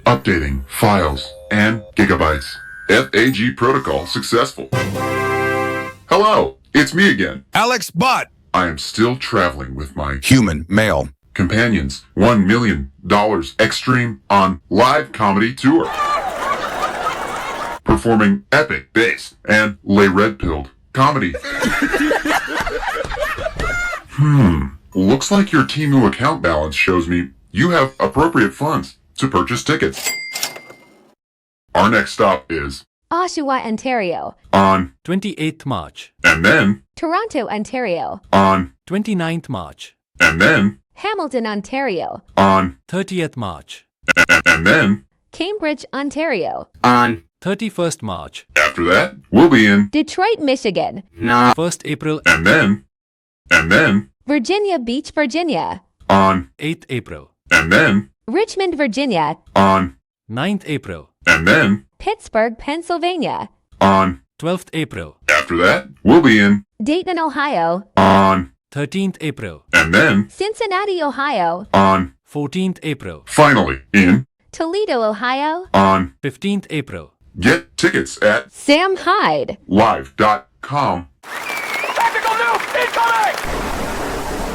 Updating files and gigabytes. FAG protocol successful. Hello, it's me again. Alex Bott. I am still traveling with my Human male. companions. $1 million extreme on live comedy tour. Performing epic bass and lay red-pilled comedy. Looks like your Temu account balance shows me you have appropriate funds to purchase tickets. Our next stop is Oshawa, Ontario. on 28th March, and then Toronto, Ontario. on 29th March, and then Hamilton, Ontario. on 30th March, and then Cambridge, Ontario. On 31st March, after that we'll be in Detroit, Michigan. 1st April, and then Virginia Beach, Virginia. on 8th April, and then Richmond, Virginia. on 9th April, and then Pittsburgh, Pennsylvania. on 12th April, after that we'll be in Dayton, Ohio. on 13th April, and then Cincinnati, Ohio. on 14th April, finally in Toledo, Ohio. on 15th April. get tickets at Sam Hyde. live.com. Tactical nuke incoming!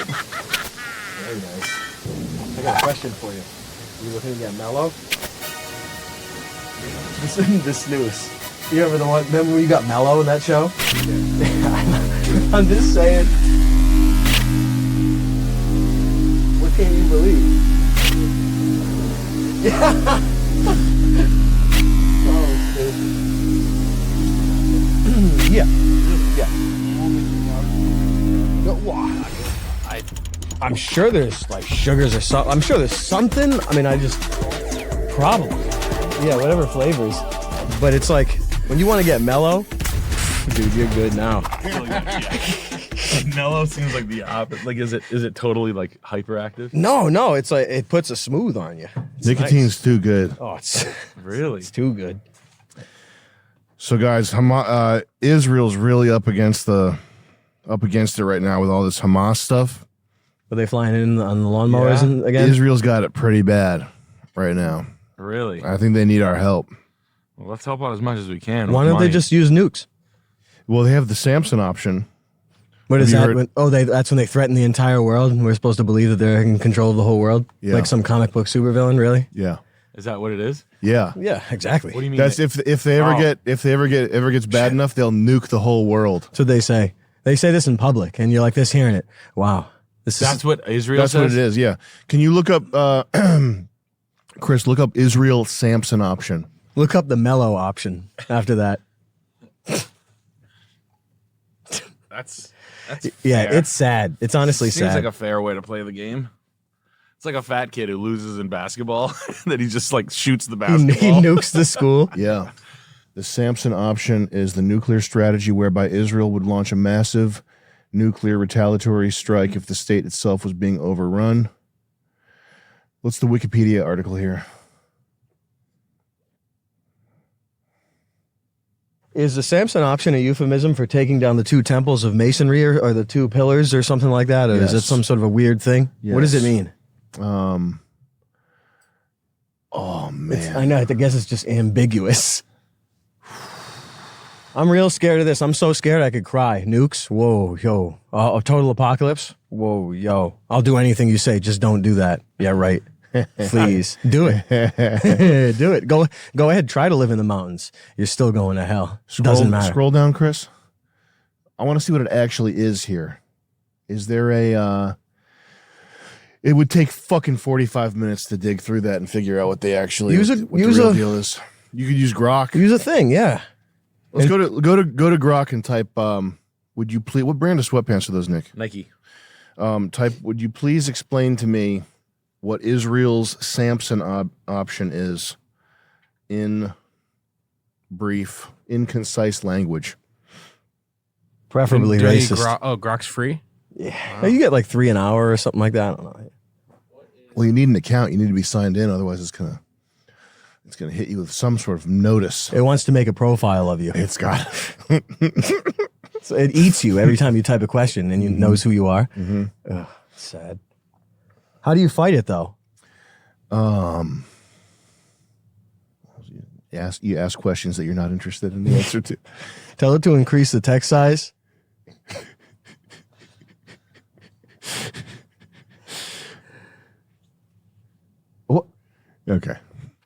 Very nice. I got a question for you. You looking to get mellow? The snooze. You remember the one? Remember when you got mellow in that show? Yeah. I'm just saying. What can't you believe? Yeah. Oh, stupid. Yeah. No, I'm sure there's like sugars or something. I'm sure there's something. I mean, probably. Yeah, whatever flavors. But it's like, when you want to get mellow, dude, you're good now. Mellow seems like the opposite. Like, is it totally like hyperactive? No, it's like, it puts a smooth on you. It's Nicotine's nice. too good. Oh, it's Really? it's too good. So, guys, Israel's really up against it right now with all this Hamas stuff. Are they flying in on the lawnmowers again? Israel's got it pretty bad right now. Really? I think they need our help. Well, let's help out as much as we can. Why with don't they money. just use nukes? Well, they have the Samson option. What is Have you that? heard- That's when they threaten the entire world, and we're supposed to believe that they're in control of the whole world, Yeah. like some comic book supervillain. Really? Yeah, Is that what it is? yeah. Yeah, exactly. What do you mean? That's if they ever gets bad enough, they'll nuke the whole world. That's what they say. They say this in public, and you're like this hearing it. Wow, That's what Israel That's says? what it is. Yeah. Can you look up, Chris? Look up Israel Samson option. Look up the mellow option after that. That's Yeah, fair. it's sad. It's honestly Seems sad. like a fair way to play the game. It's like a fat kid who loses in basketball that he just like shoots the he basketball. nukes the school. Yeah. The Samson option is the nuclear strategy whereby Israel would launch a massive nuclear retaliatory strike if the state itself was being overrun. What's the Wikipedia article here? Is the Samson option a euphemism for taking down the two temples of masonry or the two pillars or something like that? Or is it Yes. some sort of a weird thing? What does it Yes. mean? Oh man. I know. I guess it's just ambiguous. I'm real scared of this. I'm so scared I could cry. Nukes? Whoa, yo. A total apocalypse? Whoa, yo. I'll do anything you say. Just don't do that. Yeah, right. Please do it. Do it. Go ahead. Try to live in the mountains. You're still going to hell. Doesn't matter. Scroll down, Chris. I want to see what it actually is here. Is there a it would take fucking 45 minutes to dig through that and figure out what they actually what the real deal is. You could use Grok. Use a thing, yeah. Let's go to Grok and type would you please, what brand of sweatpants are those, Nick? Nike. Type, would you please explain to me what Israel's Samson option is in brief, in concise language? Preferably Do any racist. Grok's free? Yeah. You get like 3 an hour or something like that. I don't know. Well, you need an account. You need to be signed in. Otherwise, it's gonna hit you with some sort of notice. It wants to make a profile of you. It's got. So it eats you every time you type a question and you knows who you are. Ugh, sad. How do you fight it though? You ask questions that you're not interested in the answer to. Tell it to increase the text size. What? Okay.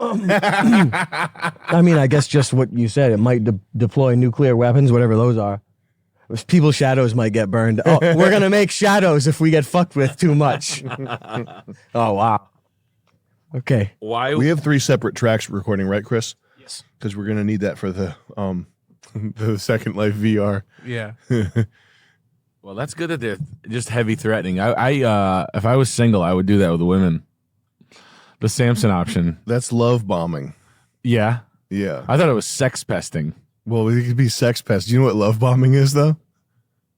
I mean, I guess just what you said. It might deploy nuclear weapons, whatever those are. People's shadows might get burned. Oh, we're going to make shadows if we get fucked with too much. Oh, wow. Okay. Why? We have 3 separate tracks recording, right, Chris? Yes. Because we're going to need that for the the Second Life VR. Yeah. Well, that's good that they're just heavy threatening. I if I was single, I would do that with women. The Samson option. That's love bombing. Yeah. Yeah. I thought it was sex pesting. Well, it could be sex pest. Do you know what love bombing is, though?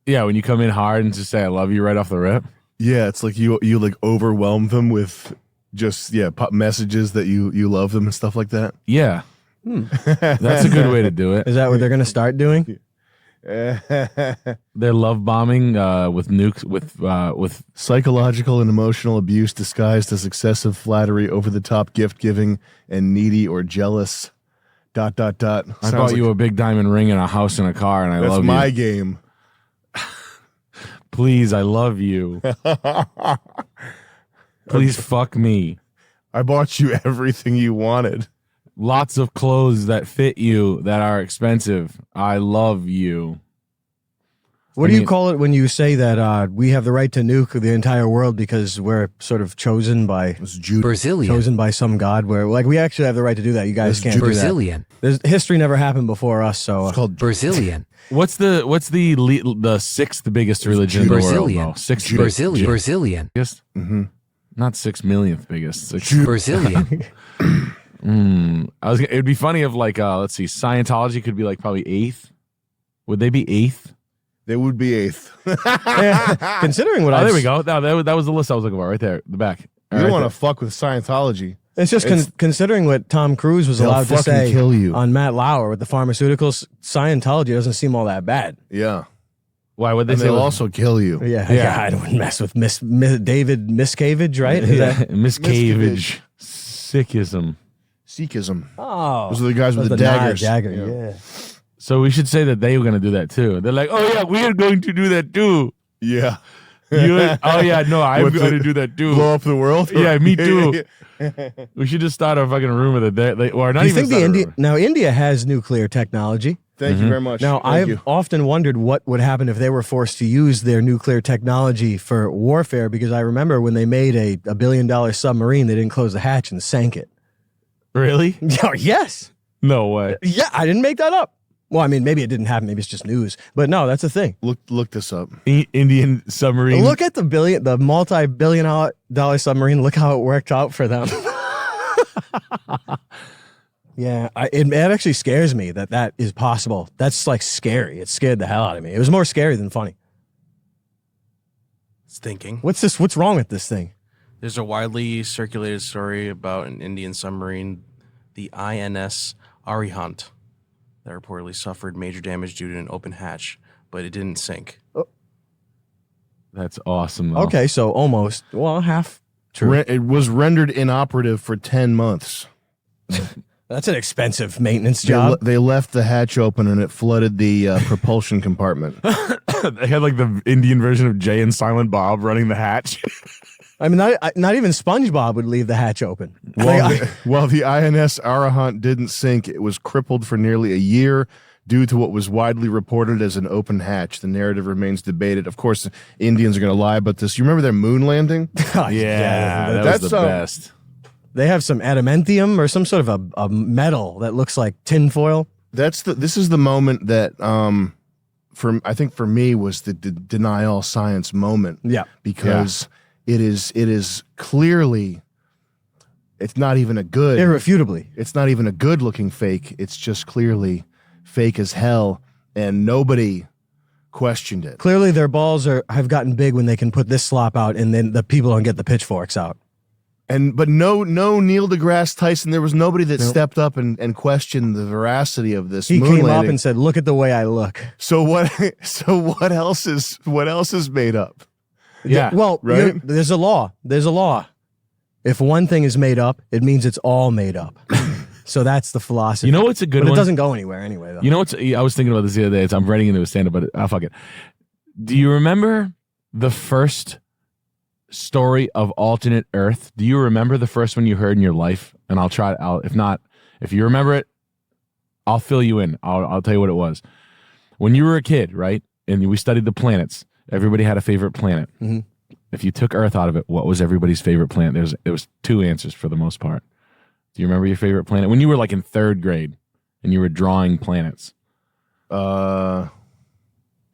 Yeah, when you come in hard and just say "I love you" right off the rip. Yeah, it's like you like overwhelm them with just messages that you love them and stuff like that. Yeah. That's a good way to do it. Is that what they're going to start doing? They're love bombing with nukes with psychological and emotional abuse disguised as excessive flattery, over the top gift giving, and needy or jealous. ... I bought you a big diamond ring and a house and a car, and I love you. That's my game. Please, I love you. Please fuck me. I bought you everything you wanted. Lots of clothes that fit you that are expensive. I love you. What do you call it when you say that we have the right to nuke the entire world because we're sort of chosen by chosen by some god? Where like we actually have the right to do that. You guys can't do that. History never happened before us, so it's called Brazilian. What's the 6th biggest religion in the world? No, Brazilian. Biggest? Not 6 millionth biggest. Brazilian. It'd be funny if like let's see, Scientology could be like probably 8th. Would they be 8th? They would be 8th. Considering what there we go. No, that was the list I was looking for right there, the back. You don't want to fuck with Scientology. It's just considering what Tom Cruise was allowed to say kill you. on Matt Lauer with the pharmaceuticals, Scientology doesn't seem all that bad. Yeah. Why would they say they'll also kill you? Yeah. I don't mess with David Miscavige, right? Miscavige. Sikhism. Oh. Those are the guys with the daggers. Yeah. So we should say that they were going to do that too. They're like, oh yeah, we are going to do that too. Yeah. Oh yeah, no, I'm going to do that too. Blow up the world? Yeah, me too. We should just start a fucking room with it. Or not even. India has nuclear technology. Thank you very much. Now, I've often wondered what would happen if they were forced to use their nuclear technology for warfare, because I remember when they made a $1 billion submarine, they didn't close the hatch and sank it. Really? Yes. No way. Yeah, I didn't make that up. Well, I mean, maybe it didn't happen. Maybe it's just news. But no, that's a thing. Look this up. Indian submarine. Look at the multi-billion dollar submarine. Look how it worked out for them. Yeah, it actually scares me that is possible. That's like scary. It scared the hell out of me. It was more scary than funny. It's thinking. What's wrong with this thing? There's a widely circulated story about an Indian submarine, the INS Arihant, that reportedly suffered major damage due to an open hatch, but it didn't sink. Oh. That's awesome, though. Okay, so almost, half true. It was rendered inoperative for 10 months. That's an expensive maintenance job. They left the hatch open and it flooded the propulsion compartment. They had like the Indian version of Jay and Silent Bob running the hatch. I mean, not even SpongeBob would leave the hatch open. While the INS Arahant didn't sink, it was crippled for nearly a year due to what was widely reported as an open hatch. The narrative remains debated. Of course, Indians are going to lie about this. You remember their moon landing? Yeah, that was the best. They have some adamantium or some sort of a metal that looks like tinfoil. This is the moment that I think for me was the deny all science moment. Yeah, because it is clearly, it's not even a good, irrefutably, it's not even a good looking fake. It's just clearly fake as hell, and nobody questioned it. Clearly, their balls have gotten big when they can put this slop out, and then the people don't get the pitchforks out. But no Neil deGrasse Tyson. There was nobody that stepped up and questioned the veracity of this. He moon came up landing. and said, "Look at the way I look." So what? So what else is made up? Yeah. Well, right? there's a law. There's a law. If one thing is made up, it means it's all made up. So that's the philosophy. You know what's a good but one? it doesn't go anywhere anyway, though. You know what's? I was thinking about this the other day. I'm writing into a stand-up, but fuck it. Do you remember the first story of alternate Earth? Do you remember the first one you heard in your life? And if not, if you remember it, I'll fill you in. I'll tell you what it was. When you were a kid, right? And we studied the planets. Everybody had a favorite planet. Mm-hmm. If you took Earth out of it, what was everybody's favorite planet? There was two answers for the most part. Do you remember your favorite planet? When you were like in 3rd grade and you were drawing planets. Or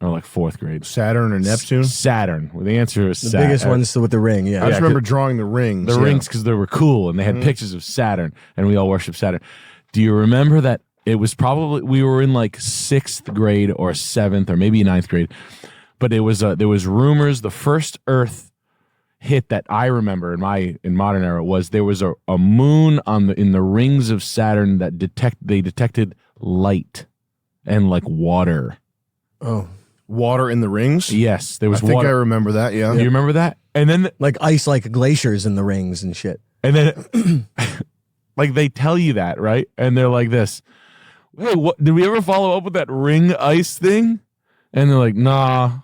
like 4th grade. Saturn or Neptune? Saturn. Well, the answer is The Saturn. biggest one's with the ring, yeah. I just remember drawing the rings. The rings because they were cool and they had pictures of Saturn and we all worship Saturn. Do you remember that it was probably, we were in like 6th grade or 7th or maybe 9th grade, but there was rumors the first Earth hit that I remember in modern era was there was a moon in the rings of Saturn that they detected light and like water. Oh. Water in the rings? Yes, there was I think water. I remember that, yeah. You remember that? And then Like ice, like glaciers in the rings and shit. and then like they tell you that, right? And they're like this. Hey, what did we ever follow up with that ring ice thing? And they're like, nah.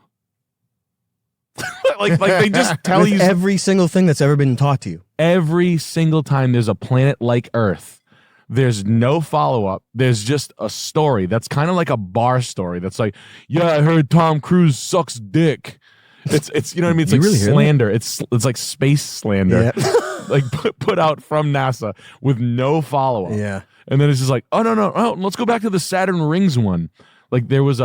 like they just tell With you every single thing that's ever been taught to you. every single time there's a planet like Earth. There's no follow-up. There's just a story that's kind of like a bar story. That's like, yeah, I heard Tom Cruise sucks dick. It's you know what I mean? It's You like really hear that? slander. It's like space slander. Yeah. Like put out from NASA with no follow-up. Yeah. And then it's just like, oh no, let's go back to the Saturn rings one. Like there was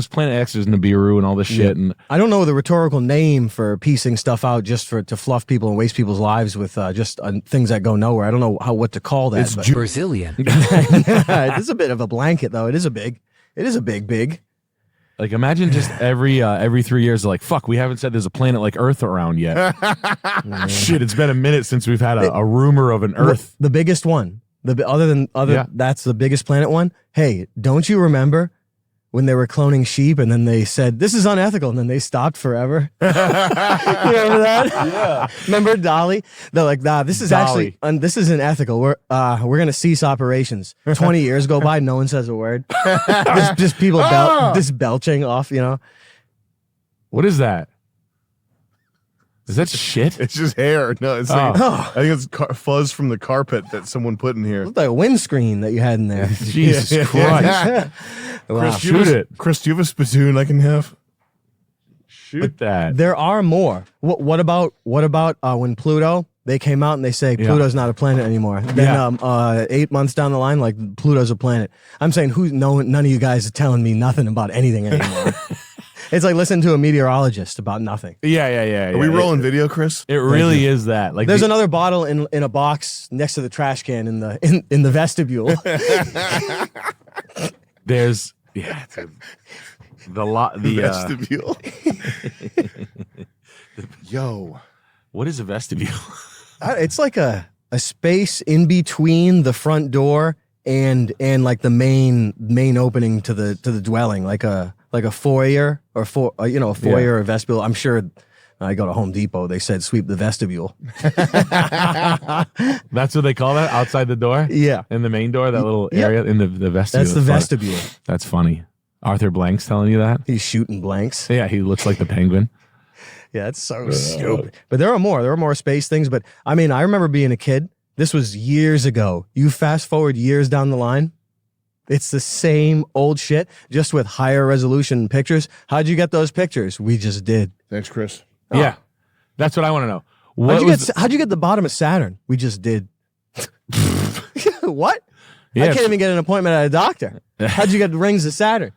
Planet X, there's Nibiru and all this shit. And I don't know the rhetorical name for piecing stuff out just to fluff people and waste people's lives with just things that go nowhere. I don't know what to call that. It's but- Brazilian. It is a bit of a blanket, though. It is a big. like imagine just every 3 years, like, fuck, we haven't said there's a planet like Earth around yet. Shit, it's been a minute since we've had a rumor of an Earth. The biggest one. Yeah. That's the biggest planet one. Hey, don't you remember when they were cloning sheep and then they said this is unethical and then they stopped forever? You remember that? Yeah. Remember Dolly? They're like, nah, this is Dolly. actually this isn't ethical. We're gonna cease operations. 20 years go by, no one says a word. just people just belching off. You know. What is that? Is that shit? It's just hair. No, it's like, I think it's fuzz from the carpet that someone put in here. Looked like a windscreen that you had in there. Jesus Christ. Wow. Shoot it. Chris, do you have a spittoon I can have? Shoot that. There are more. What about when Pluto? They came out and they say Pluto's not a planet anymore. Then 8 months down the line, like Pluto's a planet. I'm saying none of you guys are telling me nothing about anything anymore. It's like listening to a meteorologist about nothing. Yeah. Are we rolling video, Chris? It really is that. Like There's another bottle in a box next to the trash can in the vestibule. There's the vestibule. Yo, what is a vestibule? It's like a space in between the front door and like the main opening to the dwelling, like a foyer or a foyer or vestibule. I'm sure. I go to Home Depot. They said sweep the vestibule. That's what they call that outside the door. Yeah, in the main door, that little area in the vestibule. that's the vestibule. That's funny. Arthur Blank's telling you that. He's shooting blanks. Yeah, he looks like the penguin. Yeah, it's so stupid. But there are more. There are more space things. But I mean, I remember being a kid. This was years ago. You fast forward years down the line, it's the same old shit, just with higher resolution pictures. How'd you get those pictures? We just did. Thanks, Chris. Yeah, that's what I want to know. How'd you get the bottom of Saturn? We just did. What? Yeah, I can't even get an appointment at a doctor. How'd you get the rings of Saturn?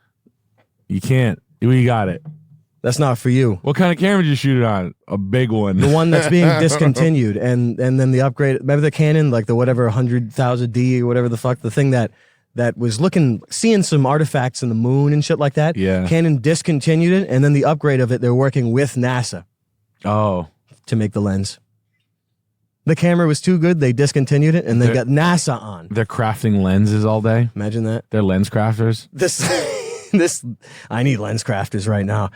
You can't. We got it. That's not for you. What kind of camera did you shoot it on? A big one. The one that's being discontinued, and then the upgrade. Remember the Canon, like the whatever 100,000D or whatever the fuck, the thing that was seeing some artifacts in the moon and shit like that. Yeah. Canon discontinued it, and then the upgrade of it, they're working with NASA Oh, to make the lens. The camera was too good. They discontinued it, and they They're- got NASA on. They're crafting lenses all day. Imagine that. They're lens crafters. This, I need lens crafters right now.